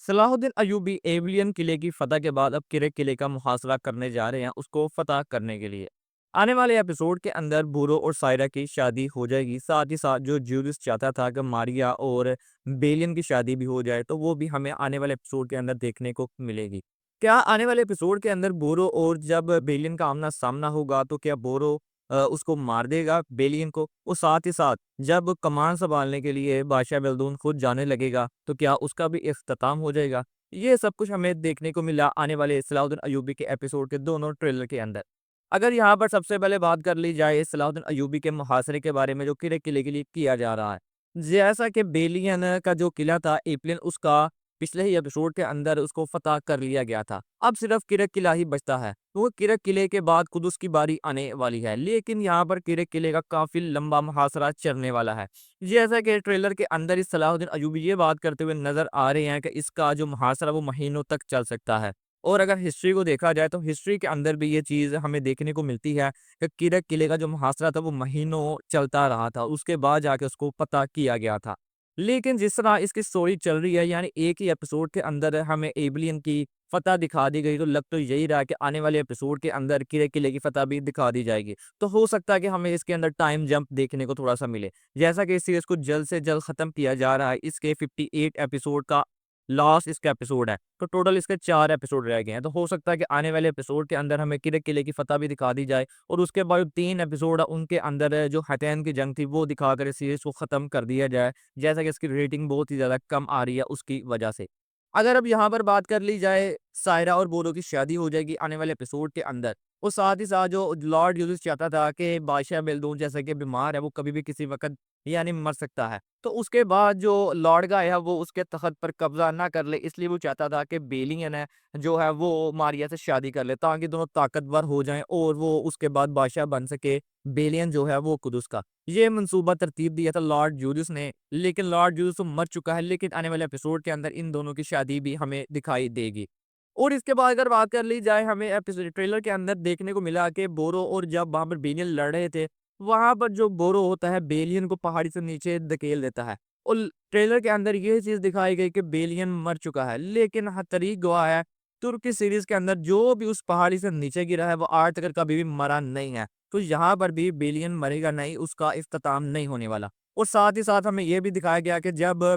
सलाहुद्दीन अयूबी एविलियन किले की फतह के बाद अब किरे किले का मुहासरा करने जा रहे हैं उसको फतह करने के लिए। आने वाले एपिसोड के अंदर बूरो और सायरा की शादी हो जाएगी। साथ ही साथ जो जूलियस चाहता था कि मारिया और बेलियन की शादी भी हो जाए, तो वो भी हमें आने वाले एपिसोड के अंदर देखने को मिलेगी। क्या आने वाले एपिसोड के अंदर बोरो और जब बेलियन का आमना सामना होगा तो क्या बोरो उसको मार देगा बेलियन को? और साथ ही साथ जब कमान सँभालने के लिए बादशाह बेल्दून खुद जाने लगेगा, तो क्या उसका भी इख्तिताम हो जाएगा? ये सब कुछ हमें देखने को मिला आने वाले सलाहुद्दीन अय्यूबी के एपिसोड के दोनों ट्रेलर के अंदर। अगर यहाँ पर सबसे पहले बात कर ली जाए सलाहुद्दीन अय्यूबी के मुहासरे के बारे में जो किले किले के लिए किया जा रहा है। जैसा कि बेलियन का जो किला था एप्लियन उसका पिछले ही एपिसोड के अंदर उसको फ़तह कर लिया गया था। अब सिर्फ़ किरक किला ही बचता है। तो वो किरक किले के बाद खुद उसकी बारी आने वाली है। लेकिन यहाँ पर किरक किले का काफ़ी लंबा मुहासरा चलने वाला है। जैसा कि ट्रेलर के अंदर इस सलाहुद्दीन अय्यूबी ये बात करते हुए नज़र आ रहे हैं कि इसका जो मुहासरा वो महीनों तक चल सकता है। और अगर हिस्ट्री को देखा जाए तो हिस्ट्री के अंदर भी ये चीज़ हमें देखने को मिलती है कि किरक किले का जो मुहासरा था वो महीनों चलता रहा था। उसके बाद जाके उसको फ़तह किया गया था। लेकिन जिस तरह इसकी स्टोरी चल रही है, यानी एक ही एपिसोड के अंदर हमें एबिलियन की फ़तह दिखा दी गई, तो लग तो यही रहा है कि आने वाले एपिसोड के अंदर किले किले की फ़तह भी दिखा दी जाएगी। तो हो सकता है कि हमें इसके अंदर टाइम जंप देखने को थोड़ा-सा मिले। जैसा कि इस सीरीज़ को जल्द से जल्द ख़त्म किया जा रहा है, इसके 58 एपिसोड का लास्ट इसका एपिसोड है। तो टोटल इसके 4 एपिसोड रह गए हैं। तो हो सकता है कि आने वाले एपिसोड के अंदर हमें किले किले की फ़तह भी दिखा दी जाए और उसके बाद जो 3 एपिसोड है उनके अंदर जो हथैन की जंग थी वो दिखाकर इस सीरीज़ को ख़त्म कर दिया जाए। जैसा कि इसकी रेटिंग बहुत ही ज़्यादा कम आ रही है उसकी वजह से। अगर अब यहाँ पर बात कर ली जाए, सायरा और बोरो की शादी हो जाएगी आने वाले एपिसोड के अंदर। और साथ ही साथ जो लॉर्ड यूलिस चाहता था कि बादशाह बेल्दून जैसा कि बीमार है, वो कभी भी किसी वक़्त यानी मर सकता है। तो उसके बाद जो लॉर्ड का है वो उसके तख़्त पर कब्ज़ा ना कर ले, इसलिए वो चाहता था कि बेलियन है जो है वो मारिया से शादी कर ले, ताकि दोनों ताकतवर हो जाएँ और वो उसके बाद बादशाह बन सके, बेलियन जो है वो कुदस का। ये मंसूबा तरतीब दिया था लॉर्ड जूलियस ने, लेकिन लॉर्ड जूलियस तो मर चुका है, लेकिन आने वाले एपिसोड के अंदर इन दोनों की शादी भी हमें दिखाई देगी। और इसके बाद अगर बात कर ली जाए, हमें एपिसोड ट्रेलर के अंदर देखने को मिला कि बोरो और जब वहाँ पर बेलियन लड़ रहे थे, वहाँ पर जो बोरो होता है बेलियन को पहाड़ी से नीचे धकेल देता है। और ट्रेलर के अंदर ये चीज़ दिखाई गई कि बेलियन मर चुका है, लेकिन हाँ, तारीख गवाह है तुर्की सीरीज़ के अंदर जो भी उस पहाड़ी से नीचे गिरा है वो आज तक कभी भी मरा नहीं है। तो यहाँ पर भी बेलियन मरेगा नहीं, उसका इख्तिताम नहीं होने वाला। और साथ ही साथ हमें ये भी दिखाया गया कि जब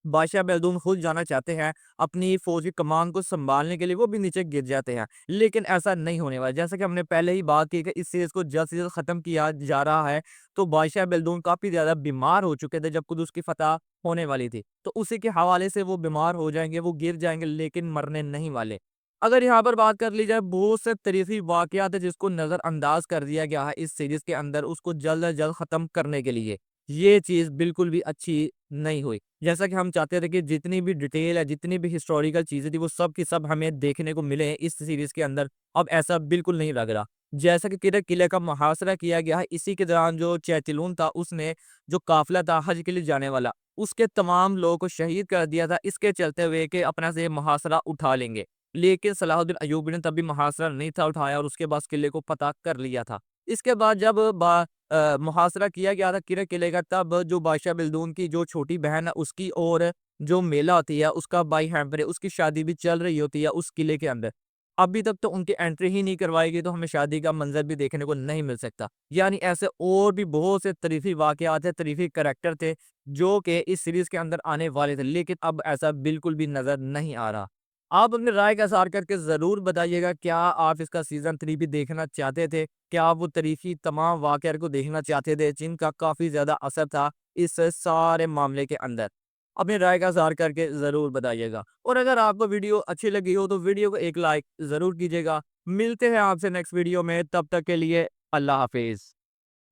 बादशाह बेल्दून खुद जाना चाहते हैं, अपनी फ़ौज की कमान को सँभालने के लिए, वो भी नीचे गिर जाते हैं। लेकिन ऐसा नहीं होने वाला। जैसा कि हमने पहले ही बात की कि इस सीरीज़ को जल्द से जल्द ख़त्म किया जा रहा है, तो बादशाह बेल्दून काफ़ी ज़्यादा बीमार हो चुके थे जब कुदुस की फ़तह होने वाली थी। तो उसी के हवाले से वो बीमार हो जाएँगे, वो गिर जाएँगे, लेकिन मरने नहीं वाले। अगर यहाँ पर बात कर ली जाए, बहुत से तारीख़ी वाक़यात है जिसको नज़रअंदाज़ कर दिया गया है इस सीरीज़ के अंदर, उसको जल्द से जल्द ख़त्म करने के लिए। ये चीज़ बिल्कुल भी अच्छी नहीं हुई। जैसा कि हम चाहते थे कि जितनी भी डिटेल है, जितनी भी हिस्टोरिकल चीज़ें थी, वो सब की सब हमें देखने को मिले इस सीरीज़ के अंदर। अब ऐसा बिल्कुल नहीं लग रहा। जैसा कि किले किले का मुहासरा किया गया है, इसी के दौरान जो चैतिलून था, उसने जो काफ़िला था हज के लिए जाने वाला, उसके तमाम लोगों को शहीद कर दिया था, इसके चलते हुए कि अपना से ये मुहासरा उठा लेंगे। लेकिन सलाहुद्दीन अय्यूबी ने तभी मुहासरा नहीं था उठाया और उसके बाद किले को फ़तह कर लिया था। इसके बाद जब मुहासरा किया गया था किले किले का, तब जो बादशाह बिल्दून की जो छोटी बहन है उसकी और जो मेला होती है उसका भाई हैम्पर है, उसकी शादी भी चल रही होती है उस किले के अंदर। अभी तक तो उनकी एंट्री ही नहीं करवाई गई, तो हमें शादी का मंज़र भी देखने को नहीं मिल सकता। यानी ऐसे और भी बहुत से तारीख़ी वाक़यात थे, तारीख़ी करैक्टर थे, जो कि इस सीरीज़ के अंदर आने वाले थे, लेकिन अब ऐसा बिल्कुल भी नज़र नहीं आ रहा। आप अपनी राय का इज़हार करके ज़रूर बताइएगा, क्या आप इसका सीज़न 3 भी देखना चाहते थे? क्या आप वो तारीख़ी तमाम वाक़यात को देखना चाहते थे, जिनका काफ़ी ज़्यादा असर था इस सारे मामले के अंदर? अपनी राय का इज़हार करके ज़रूर बताइएगा। और अगर आपको वीडियो अच्छी लगी हो, तो वीडियो को एक लाइक ज़रूर कीजिएगा। मिलते हैं आपसे नेक्स्ट वीडियो में, तब तक के लिए अल्लाह हाफ़िज़।